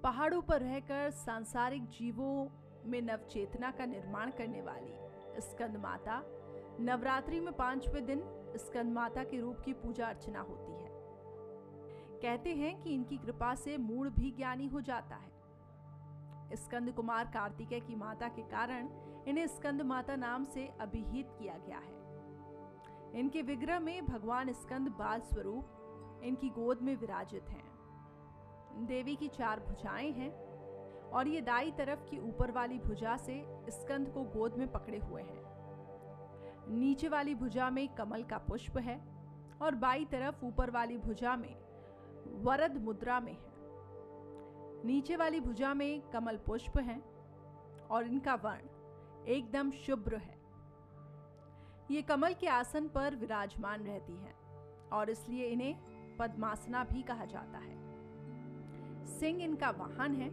पहाड़ों पर रहकर सांसारिक जीवों में नवचेतना का निर्माण करने वाली स्कंद माता, नवरात्रि में 5वें दिन स्कंद माता के रूप की पूजा अर्चना होती है। कहते हैं कि इनकी कृपा से मूढ़ भी ज्ञानी हो जाता है। स्कंद कुमार कार्तिकेय की माता के कारण इन्हें स्कंद माता नाम से अभिहित किया गया है। इनके विग्रह में भगवान स्कंद बाल स्वरूप इनकी गोद में विराजित हैं। देवी की 4 भुजाएं हैं और ये दाई तरफ की ऊपर वाली भुजा से स्कंद को गोद में पकड़े हुए हैं। नीचे वाली भुजा में कमल का पुष्प है और बाई तरफ ऊपर वाली भुजा में वरद मुद्रा में है। नीचे वाली भुजा में कमल पुष्प हैं और इनका वर्ण एकदम शुभ्र है। ये कमल के आसन पर विराजमान रहती हैं और इसलिए इन्हें पद्मासना भी कहा जाता है। सिंह इनका वाहन है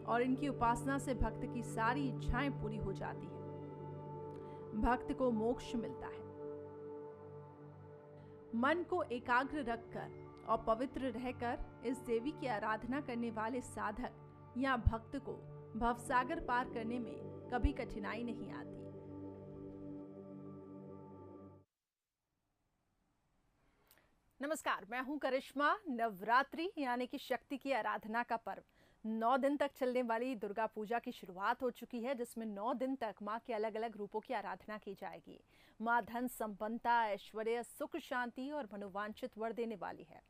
और इनकी उपासना से भक्त की सारी इच्छाएं पूरी हो जाती हैं। भक्त को मोक्ष मिलता है। मन को एकाग्र रखकर और पवित्र रहकर इस देवी की आराधना करने वाले साधक या भक्त को भवसागर पार करने में कभी कठिनाई नहीं आती। नमस्कार, मैं हूं करिश्मा। नवरात्रि यानी कि शक्ति की आराधना का पर्व 9 दिन तक चलने वाली दुर्गा पूजा की शुरुआत हो चुकी है, जिसमें 9 दिन तक माँ के अलग अलग रूपों की आराधना की जाएगी। माँ धन संपन्नता, ऐश्वर्य, सुख, शांति और मनोवांछित वर देने वाली है।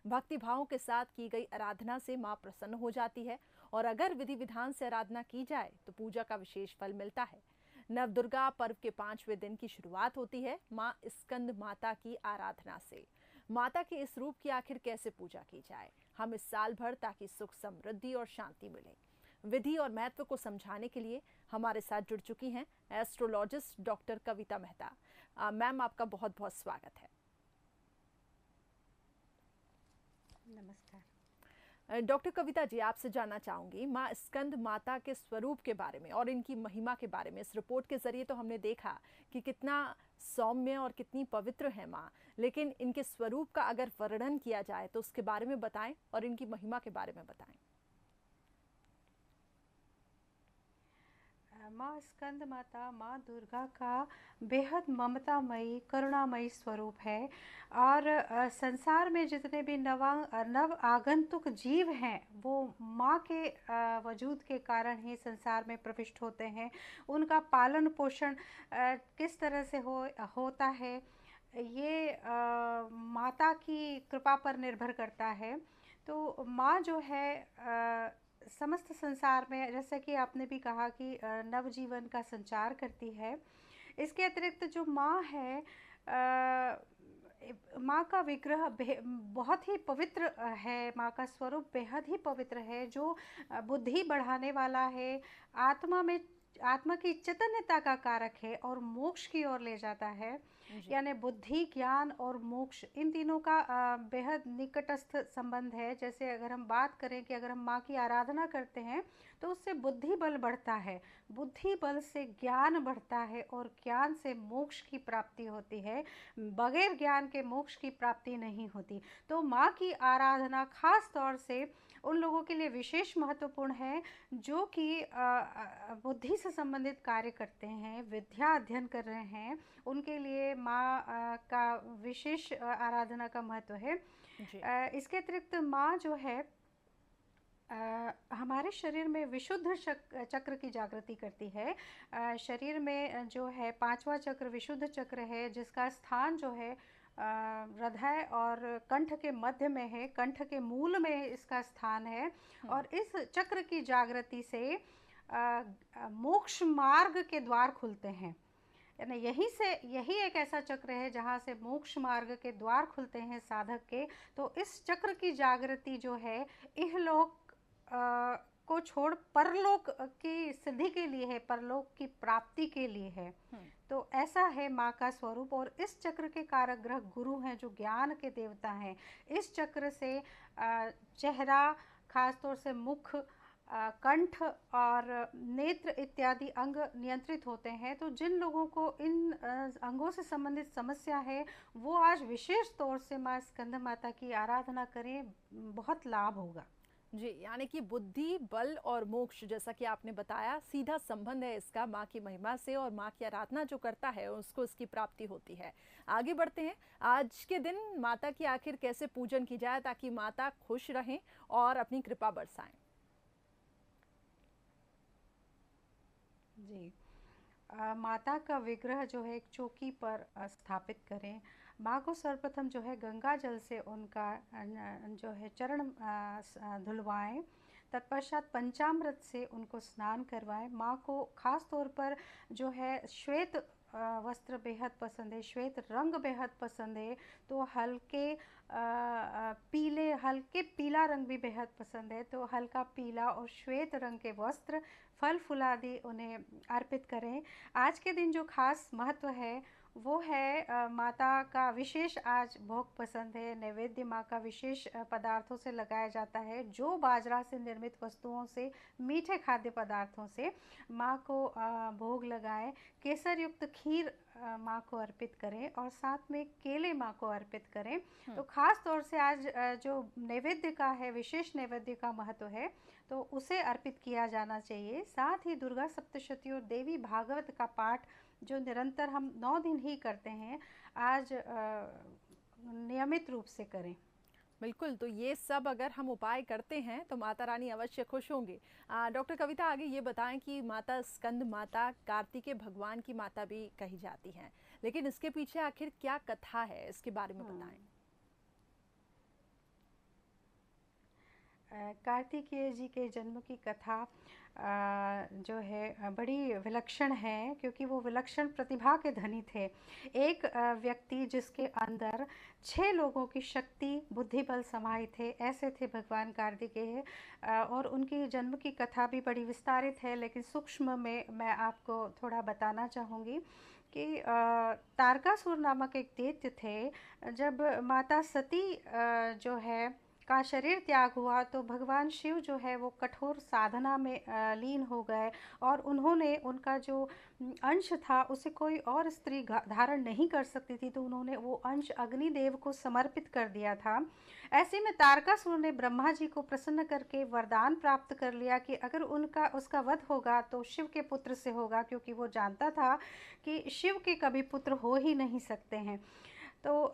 भक्ति भावों के साथ की गई आराधना से माँ प्रसन्न हो जाती है और अगर विधि विधान से आराधना की जाए तो पूजा का विशेष फल मिलता है। नवदुर्गा पर्व के 5वें दिन की शुरुआत होती है माँ स्कंद माता की आराधना से। माता के इस रूप की आखिर कैसे पूजा की जाए, हम इस साल भर ताकि सुख, समृद्धि और शांति मिले, विधि और महत्व को समझाने के लिए हमारे साथ जुड़ चुकी हैं एस्ट्रोलॉजिस्ट डॉक्टर कविता मेहता। मैम, आपका बहुत बहुत स्वागत है। नमस्कार डॉक्टर कविता जी, आपसे जानना चाहूंगी माँ स्कंद माता के स्वरूप के बारे में और इनकी महिमा के बारे में। इस रिपोर्ट के जरिए तो हमने देखा कि कितना सौम्य और कितनी पवित्र है माँ, लेकिन इनके स्वरूप का अगर वर्णन किया जाए तो उसके बारे में बताएं और इनकी महिमा के बारे में बताएं। माँ स्कंद माता माँ दुर्गा का बेहद ममतामयी करुणामयी स्वरूप है और संसार में जितने भी नव आगंतुक जीव हैं वो माँ के वजूद के कारण ही संसार में प्रविष्ट होते हैं। उनका पालन पोषण किस तरह से होता है ये माता की कृपा पर निर्भर करता है। तो माँ जो है समस्त संसार में, जैसे कि आपने भी कहा कि नवजीवन का संचार करती है। इसके अतिरिक्त जो माँ है, माँ का विग्रह बहुत ही पवित्र है। माँ का स्वरूप बेहद ही पवित्र है, जो बुद्धि बढ़ाने वाला है, आत्मा की चैतन्यता का कारक है और मोक्ष की ओर ले जाता है। यानी बुद्धि, ज्ञान और मोक्ष, इन तीनों का बेहद निकटस्थ संबंध है। जैसे अगर हम बात करें कि अगर हम माँ की आराधना करते हैं तो उससे बुद्धि बल बढ़ता है, बुद्धि बल से ज्ञान बढ़ता है और ज्ञान से मोक्ष की प्राप्ति होती है। बगैर ज्ञान के मोक्ष की प्राप्ति नहीं होती। तो माँ की आराधना खास तौर से उन लोगों के लिए विशेष महत्वपूर्ण है जो कि बुद्धि से संबंधित कार्य करते हैं, विद्या अध्ययन कर रहे हैं। उनके लिए माँ का विशेष आराधना का महत्व है। इसके अतिरिक्त माँ जो है हमारे शरीर में विशुद्ध चक्र की जागृति करती है। शरीर में जो है 5वां चक्र विशुद्ध चक्र है, जिसका स्थान जो है हृदय और कंठ के मध्य में है, कंठ के मूल में इसका स्थान है। और इस चक्र की जागृति से मोक्ष मार्ग के द्वार खुलते हैं। यानी यही एक ऐसा चक्र है जहाँ से मोक्ष मार्ग के द्वार खुलते हैं साधक के। तो इस चक्र की जागृति जो है इहलोक को छोड़ परलोक की सिद्धि के लिए है, परलोक की प्राप्ति के लिए है। तो ऐसा है माँ का स्वरूप। और इस चक्र के कारक ग्रह गुरु हैं, जो ज्ञान के देवता हैं। इस चक्र से चेहरा, खासतौर से मुख, कंठ और नेत्र इत्यादि अंग नियंत्रित होते हैं। तो जिन लोगों को इन अंगों से संबंधित समस्या है वो आज विशेष तौर से माँ स्कंद माता की आराधना करें, बहुत लाभ होगा। जी, यानी कि बुद्धि, बल और मोक्ष, जैसा कि आपने बताया, सीधा संबंध है इसका माँ की महिमा से, और माँ की आराधना जो करता है उसको इसकी प्राप्ति होती है। आगे बढ़ते हैं। आज के दिन माता की आखिर कैसे पूजन की जाए ताकि माता खुश रहें और अपनी कृपा बरसाएं? जी। माता का विग्रह जो है एक चौकी पर स्थापित करें। माँ को सर्वप्रथम जो है गंगा जल से उनका जो है चरण धुलवाएं। तत्पश्चात पंचामृत से उनको स्नान करवाएं। माँ को खास तौर पर जो है श्वेत वस्त्र बेहद पसंद है, श्वेत रंग बेहद पसंद है। तो हल्के पीला रंग भी बेहद पसंद है। तो हल्का पीला और श्वेत रंग के वस्त्र, फल फूलादि उन्हें अर्पित करें। आज के दिन जो खास महत्व है वो है माता का विशेष आज भोग पसंद है। नैवेद्य माँ का विशेष पदार्थों से लगाया जाता है। जो बाजरा से निर्मित वस्तुओं से, मीठे खाद्य पदार्थों से माँ को भोग लगाएं। केसर युक्त खीर माँ को अर्पित करें और साथ में केले माँ को अर्पित करें। तो खास तौर से आज जो नैवेद्य का है, विशेष नैवेद्य का महत्व है, तो उसे अर्पित किया जाना चाहिए। साथ ही दुर्गा सप्तशती और देवी भागवत का पाठ जो निरंतर हम 9 दिन ही करते हैं, आज नियमित रूप से करें। बिल्कुल, तो ये सब अगर हम उपाय करते हैं तो माता रानी अवश्य खुश होंगे। डॉक्टर कविता, आगे ये बताएं कि माता स्कंद माता कार्तिकेय भगवान की माता भी कही जाती हैं, लेकिन इसके पीछे आखिर क्या कथा है, इसके बारे में बताएं। कार्तिकेय जी के जन्म की कथा जो है बड़ी विलक्षण है, क्योंकि वो विलक्षण प्रतिभा के धनी थे। एक व्यक्ति जिसके अंदर 6 लोगों की शक्ति, बुद्धि, बल समाहित थे, ऐसे थे भगवान कार्तिकेय। और उनकी जन्म की कथा भी बड़ी विस्तारित है, लेकिन सूक्ष्म में मैं आपको थोड़ा बताना चाहूँगी कि तारकासुर नामक एक दैत्य थे। जब माता सती जो है का शरीर त्याग हुआ तो भगवान शिव जो है वो कठोर साधना में लीन हो गए, और उन्होंने उनका जो अंश था उसे कोई और स्त्री धारण नहीं कर सकती थी, तो उन्होंने वो अंश अग्निदेव को समर्पित कर दिया था। ऐसे में तारकासुर ने ब्रह्मा जी को प्रसन्न करके वरदान प्राप्त कर लिया कि अगर उसका वध होगा तो शिव के पुत्र से होगा, क्योंकि वो जानता था कि शिव के कभी पुत्र हो ही नहीं सकते हैं। तो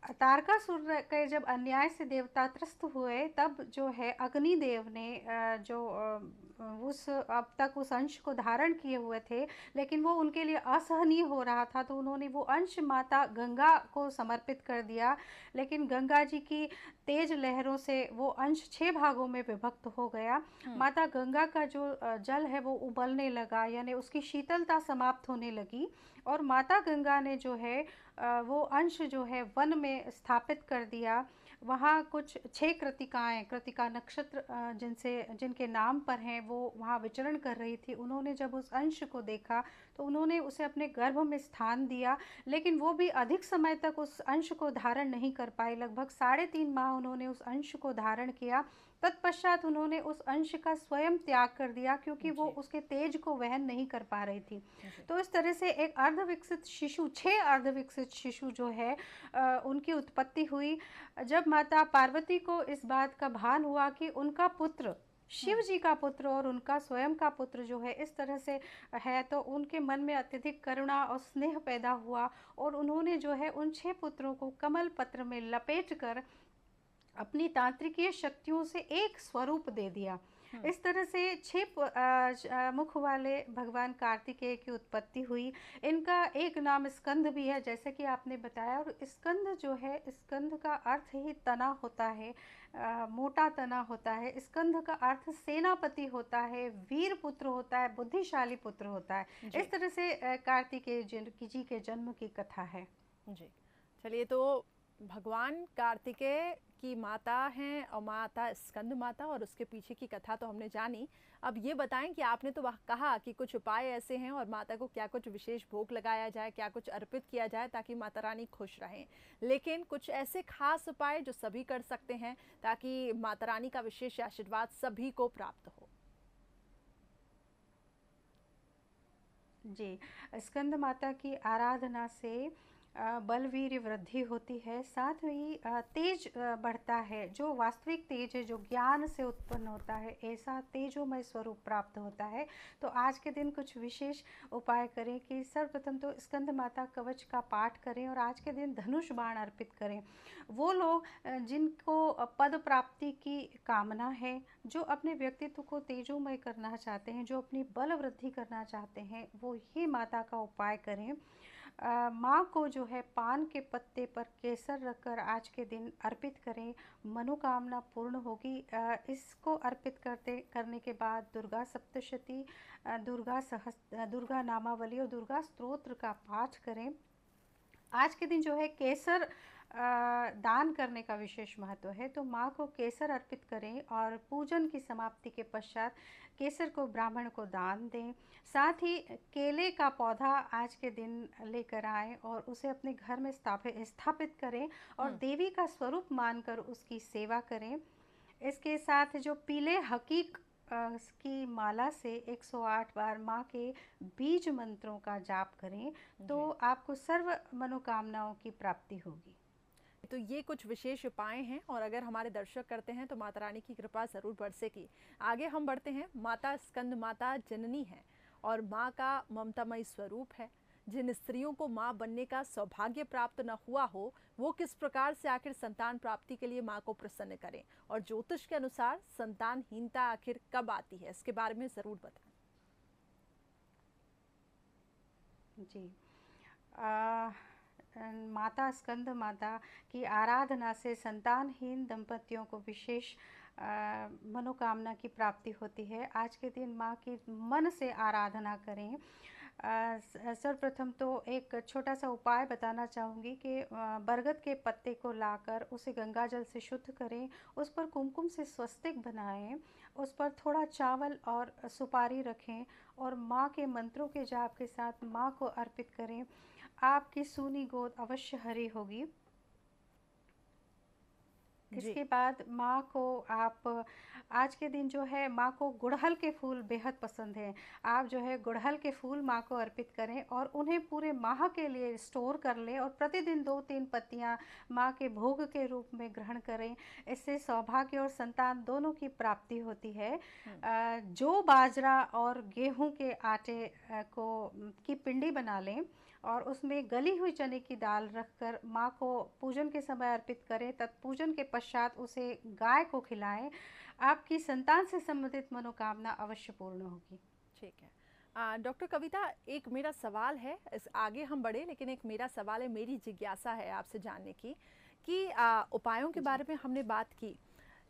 तारकासुर के जब अन्याय से देवता त्रस्त हुए, तब जो है अग्निदेव ने जो उस अब तक उस अंश को धारण किए हुए थे, लेकिन वो उनके लिए असहनीय हो रहा था, तो उन्होंने वो अंश माता गंगा को समर्पित कर दिया। लेकिन गंगा जी की तेज लहरों से वो अंश 6 भागों में विभक्त हो गया। माता गंगा का जो जल है वो उबलने लगा, यानी उसकी शीतलता समाप्त होने लगी, और माता गंगा ने जो है वो अंश जो है वन में स्थापित कर दिया। वहाँ कुछ 6 कृतिकाएँ, कृतिका नक्षत्र जिनके नाम पर हैं, वो वहाँ विचरण कर रही थी। उन्होंने जब उस अंश को देखा तो उन्होंने उसे अपने गर्भ में स्थान दिया, लेकिन वो भी अधिक समय तक उस अंश को धारण नहीं कर पाई। लगभग 3.5 माह उन्होंने उस अंश को धारण किया। तत्पश्चात उन्होंने उस अंश का स्वयं त्याग कर दिया, क्योंकि वो उसके तेज को वहन नहीं कर पा रही थी। तो इस तरह से एक अर्धविकसित शिशु, 6 अर्धविकसित शिशु जो है उनकी उत्पत्ति हुई। जब माता पार्वती को इस बात का भान हुआ कि उनका पुत्र, शिव जी का पुत्र और उनका स्वयं का पुत्र जो है इस तरह से है, तो उनके मन में अत्यधिक करुणा और स्नेह पैदा हुआ, और उन्होंने जो है उन 6 पुत्रों को कमल पत्र में लपेट कर अपनी तांत्रिकीय शक्तियों से एक स्वरूप दे दिया। इस तरह से 6 मुख वाले भगवान कार्तिकेय की उत्पत्ति हुई। इनका एक नाम स्कंद भी है, जैसे कि आपने बताया। और स्कंद जो है, स्कंद का अर्थ ही तना होता है, मोटा तना होता है। स्कंद का अर्थ सेनापति होता है, वीर पुत्र होता है, बुद्धिशाली पुत्र होता है। इस तरह से कार्तिकेय जी के जन्म की कथा है। जी, चलिए, तो भगवान कार्तिकेय की माता हैं और माता स्कंद माता, और उसके पीछे की कथा तो हमने जानी। अब ये बताएं कि आपने तो कहा कि कुछ उपाय ऐसे हैं और माता को क्या कुछ विशेष भोग लगाया जाए, क्या कुछ अर्पित किया जाए ताकि माता रानी खुश रहें, लेकिन कुछ ऐसे खास उपाय जो सभी कर सकते हैं ताकि माता रानी का विशेष आशीर्वाद सभी को प्राप्त हो। जी, स्कंद माता की आराधना से बलवीर वृद्धि होती है, साथ ही तेज बढ़ता है। जो वास्तविक तेज है, जो ज्ञान से उत्पन्न होता है, ऐसा तेजोमय स्वरूप प्राप्त होता है। तो आज के दिन कुछ विशेष उपाय करें कि सर्वप्रथम तो स्कंद माता कवच का पाठ करें और आज के दिन धनुष बाण अर्पित करें। वो लोग जिनको पद प्राप्ति की कामना है, जो अपने व्यक्तित्व को तेजोमय करना चाहते हैं, जो अपनी बल वृद्धि करना चाहते हैं, वो ये माता का उपाय करें। माँ को जो है पान के पत्ते पर केसर रखकर आज के दिन अर्पित करें, मनोकामना पूर्ण होगी। इसको अर्पित करने के बाद दुर्गा सप्तशती, दुर्गा नामावली और दुर्गा स्तोत्र का पाठ करें। आज के दिन जो है केसर दान करने का विशेष महत्व है, तो माँ को केसर अर्पित करें और पूजन की समाप्ति के पश्चात केसर को ब्राह्मण को दान दें। साथ ही केले का पौधा आज के दिन लेकर आएं और उसे अपने घर में स्थापित करें और देवी का स्वरूप मानकर उसकी सेवा करें। इसके साथ जो पीले हकीक की माला से 108 बार माँ के बीज मंत्रों का जाप करें, तो आपको सर्व मनोकामनाओं की प्राप्ति होगी। तो ये कुछ विशेष उपाय हैं और अगर हमारे दर्शक करते हैं तो माता रानी की कृपा जरूर बरसेगी। आगे हम बढ़ते हैं। माता स्कंद माता जननी है और माँ का ममतामयी स्वरूप है। जिन स्त्रियों को माँ बनने का सौभाग्य प्राप्त न हुआ हो, वो किस प्रकार से आखिर संतान प्राप्ति के लिए माँ को प्रसन्न करें, और ज्योतिष के अनुसार संतानहीनता आखिर कब आती है, इसके बारे में जरूर बताएं। जी, माता स्कंद माता की आराधना से संतानहीन दंपतियों को विशेष मनोकामना की प्राप्ति होती है। आज के दिन माँ की मन से आराधना करें। सर्वप्रथम तो एक छोटा सा उपाय बताना चाहूँगी कि बरगद के पत्ते को लाकर उसे गंगा जल से शुद्ध करें, उस पर कुमकुम से स्वस्तिक बनाएं, उस पर थोड़ा चावल और सुपारी रखें और माँ के मंत्रों के जाप के साथ माँ को अर्पित करें। आपकी सूनी गोद अवश्य हरी होगी। इसके बाद माँ को आप आज के दिन जो है माँ को गुड़हल के फूल बेहद पसंद हैं। आप जो है गुड़हल के फूल माँ को अर्पित करें और उन्हें पूरे माह के लिए स्टोर कर लें और प्रतिदिन 2-3 पत्तियाँ माँ के भोग के रूप में ग्रहण करें। इससे सौभाग्य और संतान दोनों की प्राप्ति होती है। जो बाजरा और गेहूँ के आटे की पिंडी बना लें और उसमें गली हुई चने की दाल रखकर माँ को पूजन के समय अर्पित करें। तत्पूजन के पश्चात उसे गाय को खिलाएं। आपकी संतान से संबंधित मनोकामना अवश्य पूर्ण होगी। ठीक है। डॉक्टर कविता, एक मेरा सवाल है, इस आगे हम बढ़े, लेकिन एक मेरा सवाल है, मेरी जिज्ञासा है आपसे जानने की कि उपायों के बारे में हमने बात की।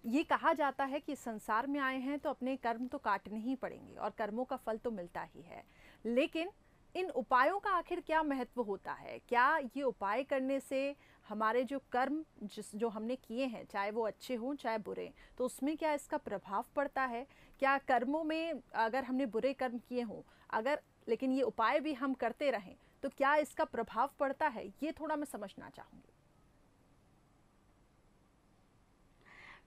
ये कहा जाता है कि संसार में आए हैं तो अपने कर्म तो काटने ही पड़ेंगे और कर्मों का फल तो मिलता ही है, लेकिन इन उपायों का आखिर क्या महत्व होता है? क्या ये उपाय करने से हमारे जो कर्म जो हमने किए हैं, चाहे वो अच्छे हों चाहे बुरे, तो उसमें क्या इसका प्रभाव पड़ता है? क्या कर्मों में अगर हमने बुरे कर्म किए हों, अगर लेकिन ये उपाय भी हम करते रहें, तो क्या इसका प्रभाव पड़ता है? ये थोड़ा मैं समझना चाहूँगी।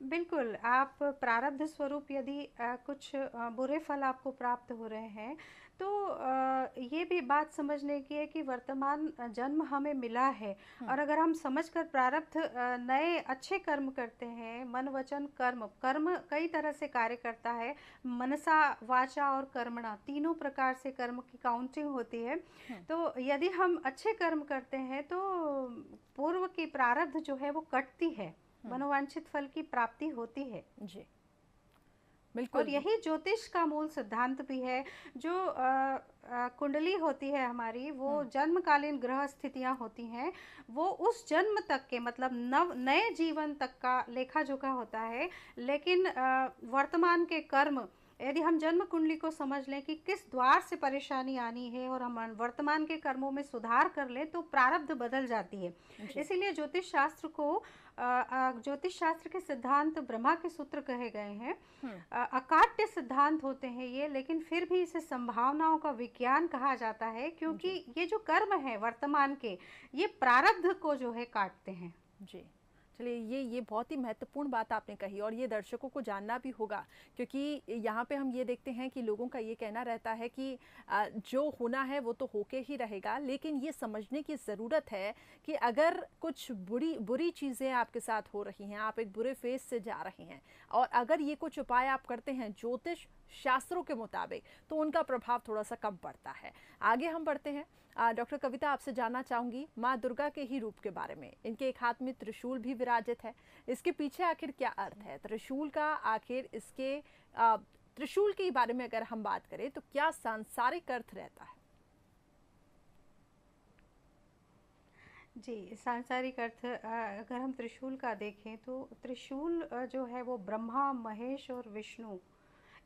बिल्कुल, आप प्रारब्ध स्वरूप यदि कुछ बुरे फल आपको प्राप्त हो रहे हैं, तो ये भी बात समझने की है कि वर्तमान जन्म हमें मिला है और अगर हम समझकर प्रारब्ध नए अच्छे कर्म करते हैं, मन वचन कर्म कई तरह से कार्य करता है। मनसा, वाचा और कर्मणा, तीनों प्रकार से कर्म की काउंटिंग होती है। तो यदि हम अच्छे कर्म करते हैं तो पूर्व की प्रारब्ध जो है वो कटती है, मनोवांछित फल की प्राप्ति होती है। जी, बिल्कुल। और यही ज्योतिष का मूल सिद्धांत भी है। जो कुंडली होती है हमारी, वो जन्मकालीन ग्रह स्थितियां होती हैं, वो उस जन्म तक के मतलब नए जीवन तक का लेखा जोखा होता है। लेकिन वर्तमान के कर्म, यदि हम जन्म कुंडली को समझ लें कि किस द्वार से परेशानी आनी है और हम वर्तमान के कर्मों में सुधार कर लें, तो प्रारब्ध बदल जाती है। इसीलिए ज्योतिष शास्त्र के सिद्धांत ब्रह्मा के सूत्र कहे गए हैं। अकाट्य सिद्धांत होते हैं ये, लेकिन फिर भी इसे संभावनाओं का विज्ञान कहा जाता है, क्योंकि ये जो कर्म है वर्तमान के, ये प्रारब्ध को जो है काटते हैं। जी, चलिए, ये बहुत ही महत्वपूर्ण बात आपने कही और ये दर्शकों को जानना भी होगा, क्योंकि यहाँ पे हम ये देखते हैं कि लोगों का ये कहना रहता है कि जो होना है वो तो होके ही रहेगा, लेकिन ये समझने की ज़रूरत है कि अगर कुछ बुरी चीज़ें आपके साथ हो रही हैं, आप एक बुरे फेज से जा रहे हैं और अगर ये कुछ उपाय आप करते हैं ज्योतिष शास्त्रों के मुताबिक, तो उनका प्रभाव थोड़ा सा कम पड़ता है। आगे हम बढ़ते हैं। डॉक्टर कविता, आपसे जानना चाहूंगी माँ दुर्गा के ही रूप के बारे में। इनके एक हाथ में त्रिशूल भी विराजित है, इसके पीछे आखिर क्या अर्थ है त्रिशूल का? आखिर इसके त्रिशूल के बारे में अगर हम बात करें तो क्या सांसारिक अर्थ रहता है? जी, सांसारिक अर्थ अगर हम त्रिशूल का देखें तो त्रिशूल जो है वो ब्रह्मा, महेश और विष्णु,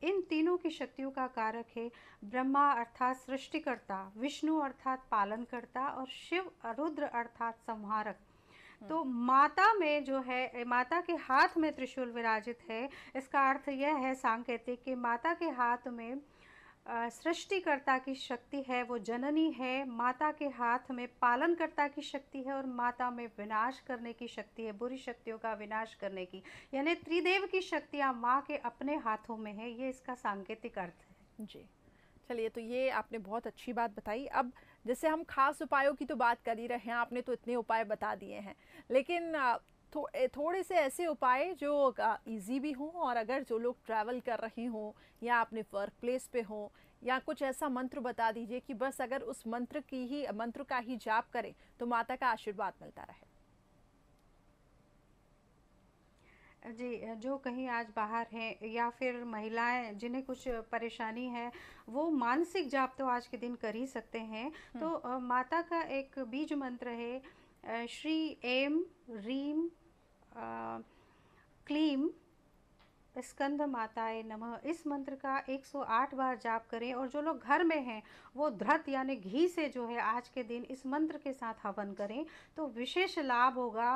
इन तीनों की शक्तियों का कारक है। ब्रह्मा अर्थात सृष्टिकर्ता, विष्णु अर्थात पालनकर्ता और शिव रुद्र अर्थात संहारक। तो माता में जो है, माता के हाथ में त्रिशूल विराजित है। इसका अर्थ यह है सांकेतिक कि माता के हाथ में सृष्टिकर्ता की शक्ति है, वो जननी है। माता के हाथ में पालनकर्ता की शक्ति है और माता में विनाश करने की शक्ति है, बुरी शक्तियों का विनाश करने की। यानी त्रिदेव की शक्तियाँ माँ के अपने हाथों में है, ये इसका सांकेतिक अर्थ है। जी, चलिए, तो ये आपने बहुत अच्छी बात बताई। अब जैसे हम खास उपायों की तो बात कर ही रहे हैं, आपने तो इतने उपाय बता दिए हैं, लेकिन थोड़े से ऐसे उपाय जो इजी भी हों और अगर जो लोग ट्रैवल कर रहे हों या अपने वर्क प्लेस पे हों, या कुछ ऐसा मंत्र बता दीजिए कि बस अगर उस मंत्र का ही जाप करें तो माता का आशीर्वाद मिलता रहे। जी, जो कहीं आज बाहर हैं या फिर महिलाएं जिन्हें कुछ परेशानी है, वो मानसिक जाप तो आज के दिन कर ही सकते हैं। तो माता का एक बीज मंत्र है, श्री एम रीम क्लीम स्कंद माताए नमः। इस मंत्र का 108 बार जाप करें और जो लोग घर में हैं वो धृत यानी घी से जो है आज के दिन इस मंत्र के साथ हवन करें तो विशेष लाभ होगा।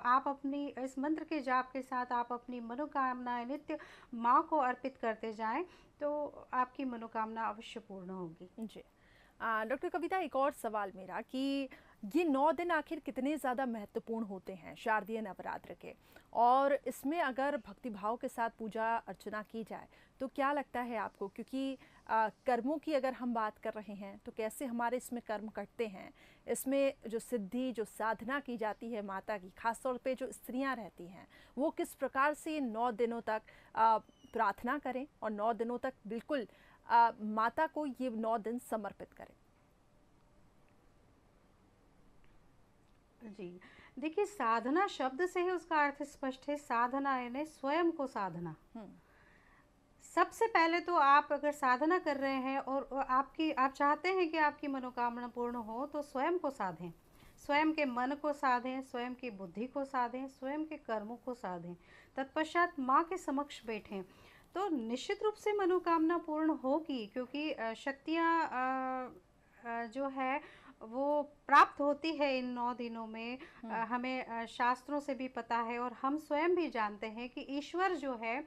आप अपनी इस मंत्र के जाप के साथ आप अपनी मनोकामनाएं नित्य माँ को अर्पित करते जाएं तो आपकी मनोकामना अवश्य पूर्ण होगी। जी, डॉक्टर कविता, एक और सवाल मेरा कि ये 9 दिन आखिर कितने ज़्यादा महत्वपूर्ण होते हैं शारदीय नवरात्र के, और इसमें अगर भक्तिभाव के साथ पूजा अर्चना की जाए तो क्या लगता है आपको? क्योंकि कर्मों की अगर हम बात कर रहे हैं तो कैसे हमारे इसमें कर्म कटते हैं, इसमें जो सिद्धि, जो साधना की जाती है माता की, खासतौर पे जो स्त्रियां रहती हैं, वो किस प्रकार से 9 दिनों तक प्रार्थना करें और 9 दिनों तक बिल्कुल माता को ये 9 दिन समर्पित करें। जी, देखिए, साधना शब्द से ही उसका अर्थ स्पष्ट है। साधना यानी स्वयं को साधना। सबसे पहले तो आप अगर साधना कर रहे हैं और आप चाहते हैं कि आपकी मनोकामना पूर्ण हो तो स्वयं को साधें, स्वयं के मन को साधें, स्वयं की बुद्धि को साधें, स्वयं के कर्मों को साधें। तत्पश्चात माँ के समक्ष बैठें तो निश्चित रूप से मनोकामना पूर्ण होगी, क्योंकि शक्तियाँ जो है वो प्राप्त होती है इन 9 दिनों में। हमें शास्त्रों से भी पता है और हम स्वयं भी जानते हैं कि ईश्वर जो है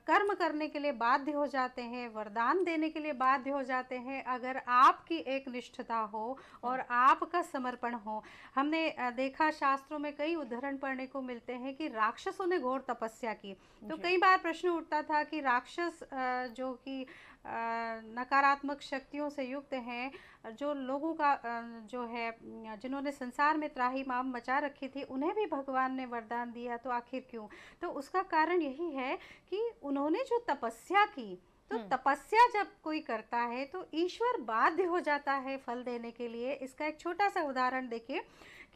कर्म करने के लिए बाध्य हो जाते हैं, वरदान देने के लिए बाध्य हो जाते हैं अगर आपकी एक निष्ठता हो और आपका समर्पण हो। हमने देखा शास्त्रों में कई उदाहरण पढ़ने को मिलते हैं कि राक्षसों ने घोर तपस्या की, तो कई बार प्रश्न उठता था कि राक्षस जो कि नकारात्मक शक्तियों से युक्त हैं, जो लोगों का जो है जिन्होंने संसार में त्राही माम मचा रखी थी, उन्हें भी भगवान ने वरदान दिया, तो आखिर क्यों? तो उसका कारण यही है कि उन्होंने जो तपस्या की, तो तपस्या जब कोई करता है तो ईश्वर बाध्य हो जाता है फल देने के लिए। इसका एक छोटा सा उदाहरण देखिए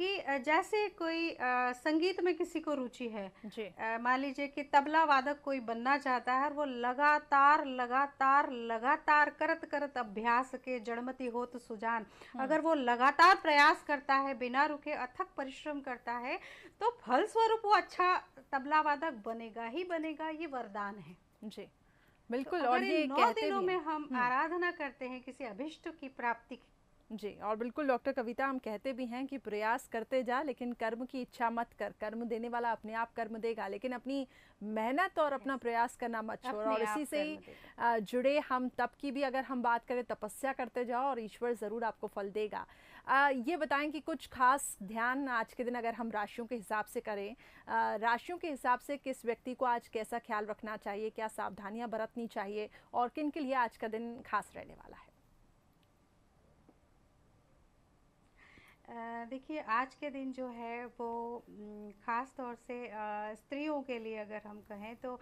कि जैसे कोई संगीत में किसी को रुचि है, मान लीजिए कि तबला वादक कोई बनना चाहता है और वो लगातार लगातार लगातार करत करत अभ्यास के जड़मति हो तो सुजान, अगर वो लगातार प्रयास करता है, बिना रुके अथक परिश्रम करता है, तो फल स्वरूप वो अच्छा तबला वादक बनेगा ही बनेगा। ये वरदान है। जी, बिल्कुल। तो और ये 9 दिनों में हम आराधना करते हैं किसी अभिष्ट की प्राप्ति जी, और बिल्कुल डॉक्टर कविता, हम कहते भी हैं कि प्रयास करते जा लेकिन कर्म की इच्छा मत कर। कर्म देने वाला अपने आप कर्म देगा, लेकिन अपनी मेहनत और अपना यस, प्रयास करना मत छोड़। अपने और इसी आप से ही कर्म देगा। जुड़े हम तप की भी अगर हम बात करें, तपस्या करते जाओ और ईश्वर ज़रूर आपको फल देगा। ये बताएं कि कुछ खास ध्यान आज के दिन अगर हम राशियों के हिसाब से करें, राशियों के हिसाब से किस व्यक्ति को आज कैसा ख्याल रखना चाहिए, क्या सावधानियां बरतनी चाहिए, और किन के लिए आज का दिन खास रहने वाला है? देखिए, आज के दिन जो है वो ख़ास तौर से स्त्रियों के लिए अगर हम कहें तो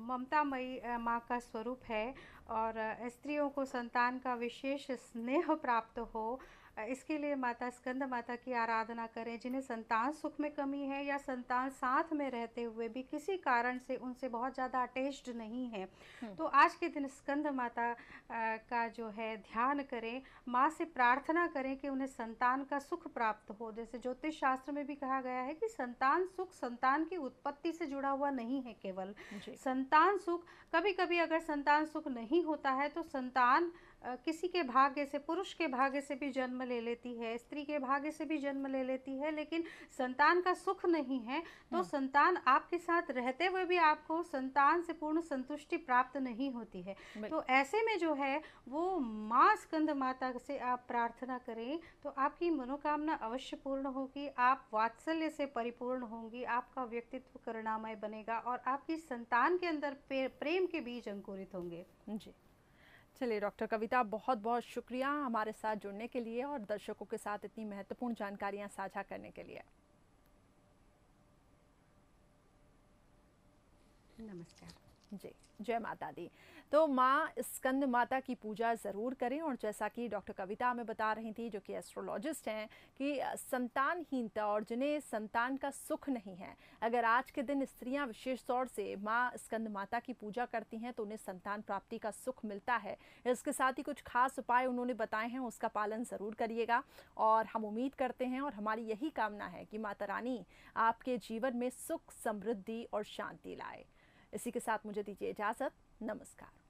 ममतामयी माँ का स्वरूप है। और स्त्रियों को संतान का विशेष स्नेह प्राप्त हो, इसके लिए माता स्कंद माता की आराधना करें। जिन्हें संतान सुख में कमी है या संतान साथ में रहते हुए भी किसी कारण से उनसे बहुत ज़्यादा अटैच्ड नहीं है, तो आज के दिन स्कंद माता का जो है ध्यान करें। माँ से प्रार्थना करें कि उन्हें संतान का सुख प्राप्त हो। जैसे ज्योतिष शास्त्र में भी कहा गया है कि संतान सुख संतान की उत्पत्ति से जुड़ा हुआ नहीं है केवल। जी। संतान सुख, कभी कभी अगर संतान सुख नहीं होता है तो संतान किसी के भाग्य से, पुरुष के भाग्य से भी जन्म ले लेती है, स्त्री के भाग्य से भी जन्म ले लेती है, लेकिन संतान का सुख नहीं है तो संतान आपके साथ रहते हुए भी आपको संतान से पूर्ण संतुष्टि प्राप्त नहीं होती है। तो ऐसे में जो है वो माँ स्कंद माता से आप प्रार्थना करें तो आपकी मनोकामना अवश्य पूर्ण होगी। आप वात्सल्य से परिपूर्ण होंगी, आपका व्यक्तित्व करुणामय बनेगा और आपकी संतान के अंदर प्रेम के बीज अंकुरित होंगे। जी, चलिए डॉक्टर कविता, बहुत बहुत शुक्रिया हमारे साथ जुड़ने के लिए और दर्शकों के साथ इतनी महत्वपूर्ण जानकारियां साझा करने के लिए। नमस्कार। जी, जय माता दी। तो माँ स्कंद माता की पूजा ज़रूर करें। और जैसा कि डॉक्टर कविता हमें बता रही थी, जो कि एस्ट्रोलॉजिस्ट हैं, कि संतानहीनता और जिन्हें संतान का सुख नहीं है, अगर आज के दिन स्त्रियां विशेष तौर से माँ स्कंद माता की पूजा करती हैं तो उन्हें संतान प्राप्ति का सुख मिलता है। इसके साथ ही कुछ खास उपाय उन्होंने बताए हैं, उसका पालन ज़रूर करिएगा। और हम उम्मीद करते हैं और हमारी यही कामना है कि माता रानी आपके जीवन में सुख, समृद्धि और शांति लाए। इसी के साथ मुझे दीजिए इजाज़त। नमस्कार।